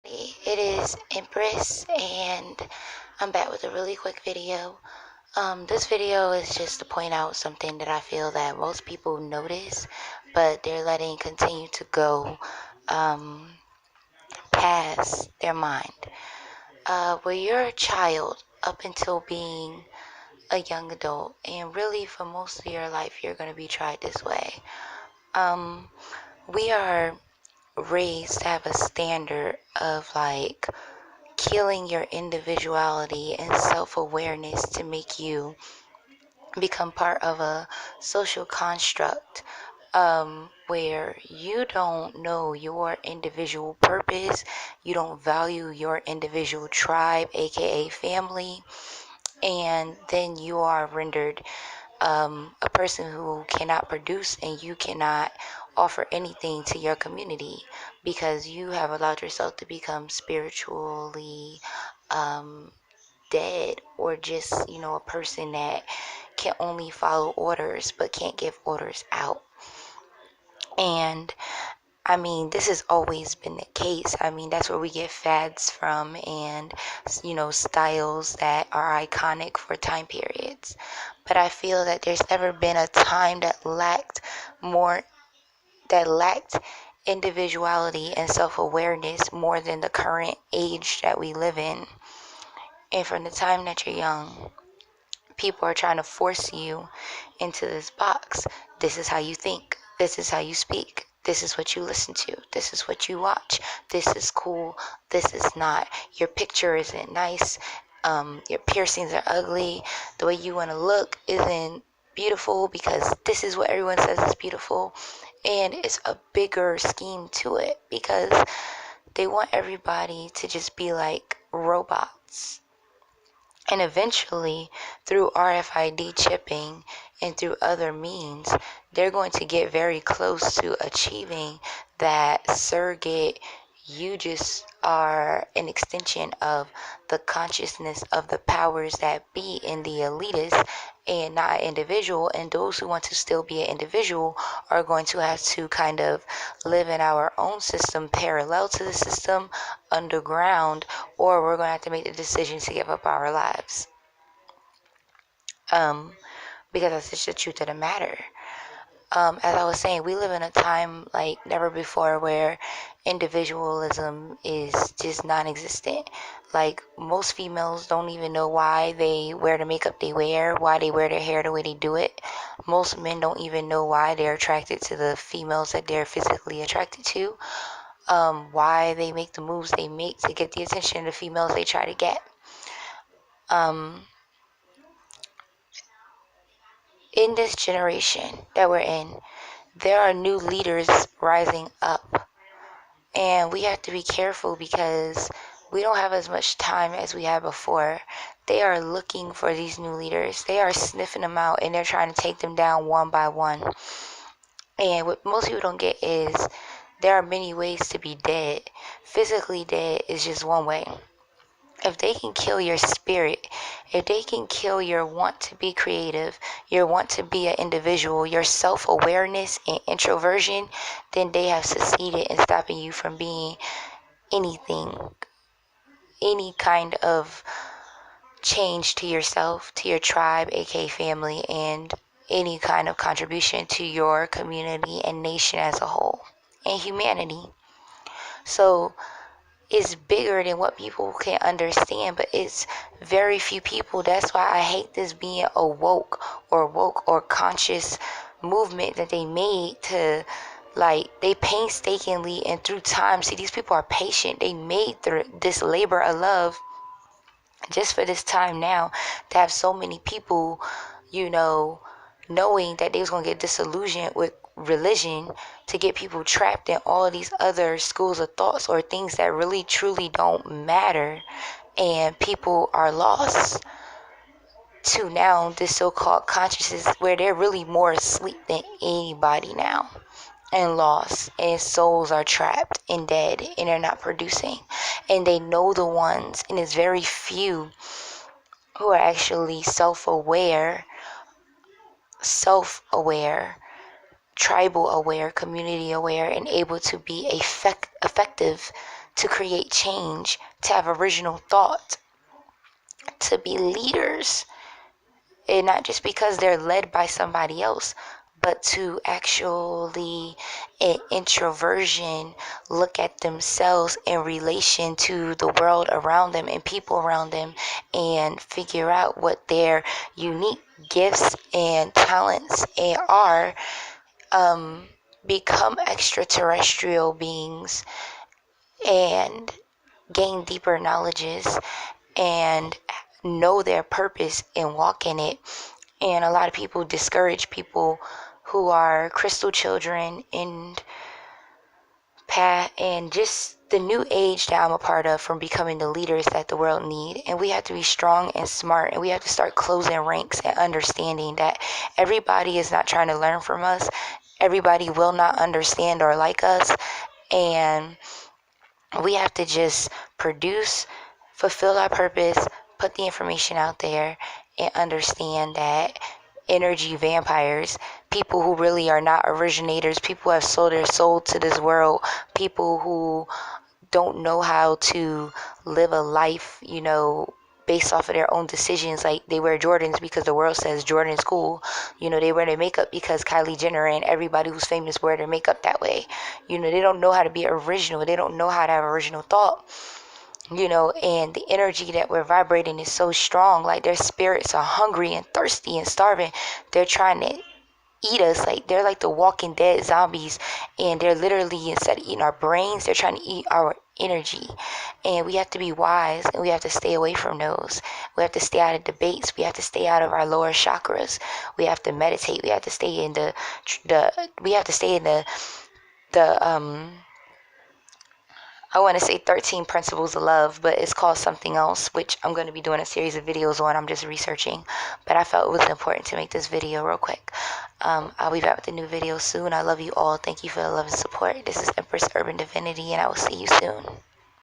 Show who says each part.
Speaker 1: It is Empress, and I'm back with a really quick video. This video is just to point out something that I feel that most people notice, but they're letting continue to go past their mind. When you're a child up until being a young adult, and really for most of your life, you're going to be tried this way. We are raised to have a standard of like killing your individuality and self-awareness to make you become part of a social construct where you don't know your individual purpose, you don't value your individual tribe, aka family, and then you are rendered a person who cannot produce and you cannot offer anything to your community because you have allowed yourself to become spiritually dead, or just a person that can only follow orders but can't give orders out. And I mean, this has always been the case. I mean, that's where we get fads from, and styles that are iconic for time periods. But I feel that there's never been a time that lacked individuality and self-awareness more than the current age that we live in. And from the time that you're young, people are trying to force you into this box. This is how you think. This is how you speak. This is what you listen to. This is what you watch. This is cool. This is not. Your picture isn't nice. Your piercings are ugly. The way you want to look isn't beautiful because this is what everyone says is beautiful. And it's a bigger scheme to it because they want everybody to just be like robots. And eventually, through RFID chipping and through other means, they're going to get very close to achieving that surrogate. You just are an extension of the consciousness of the powers that be in the elitists and not an individual. And those who want to still be an individual are going to have to kind of live in our own system parallel to the system underground, or we're going to have to make the decision to give up our lives. Because that's just the truth of the matter. As I was saying, we live in a time like never before where individualism is just non-existent. Like, most females don't even know why they wear the makeup they wear, why they wear their hair the way they do it. Most men don't even know why they're attracted to the females that they're physically attracted to, why they make the moves they make to get the attention of the females they try to get. In this generation that we're in, there are new leaders rising up, and we have to be careful because we don't have as much time as we had before. They are looking for these new leaders. They are sniffing them out, and they're trying to take them down one by one. And what most people don't get is there are many ways to be dead. Physically dead is just one way. If they can kill your spirit, if they can kill your want to be creative, your want to be an individual, your self-awareness and introversion, then they have succeeded in stopping you from being anything, any kind of change to yourself, to your tribe, aka family, and any kind of contribution to your community and nation as a whole, and humanity. So it's bigger than what people can understand, but it's very few people. That's why I hate this being a woke or conscious movement that they made to, like, they painstakingly and through time, see, these people are patient. They made this labor of love just for this time now to have so many people, knowing that they was going to get disillusioned with religion, to get people trapped in all of these other schools of thoughts or things that really truly don't matter, and people are lost to now this so-called consciousness where they're really more asleep than anybody now, and lost, and souls are trapped and dead, and they're not producing, and they know the ones, and it's very few who are actually self-aware, tribal aware, community aware, and able to be effective to create change, to have original thought, to be leaders. And not just because they're led by somebody else, but to actually, in introversion, look at themselves in relation to the world around them and people around them, and figure out what their unique gifts and talents are. Become extraterrestrial beings and gain deeper knowledges and know their purpose and walk in it. And a lot of people discourage people who are crystal children and just the new age that I'm a part of from becoming the leaders that the world need. And we have to be strong and smart, and we have to start closing ranks and understanding that everybody is not trying to learn from us. Everybody will not understand or like us. And we have to just produce, fulfill our purpose, put the information out there, and understand that energy vampires, people who really are not originators, people who have sold their soul to this world, people who don't know how to live a life, based off of their own decisions. Like, they wear Jordans because the world says Jordan's cool. They wear their makeup because Kylie Jenner and everybody who's famous wear their makeup that way. They don't know how to be original. They don't know how to have original thought. And the energy that we're vibrating is so strong. Like, their spirits are hungry and thirsty and starving. They're trying to eat us. Like, they're like the Walking Dead zombies, and they're literally, instead of eating our brains, they're trying to eat our energy. And we have to be wise, and we have to stay away from those. We have to stay out of debates. We have to stay out of our lower chakras. We have to meditate. We have to stay in the I want to say 13 principles of love, but it's called something else, which I'm going to be doing a series of videos on. I'm just researching, but I felt it was important to make this video real quick. I'll be back with a new video soon. I love you all. Thank you for the love and support. This is Empress Urban Divinity, and I will see you soon.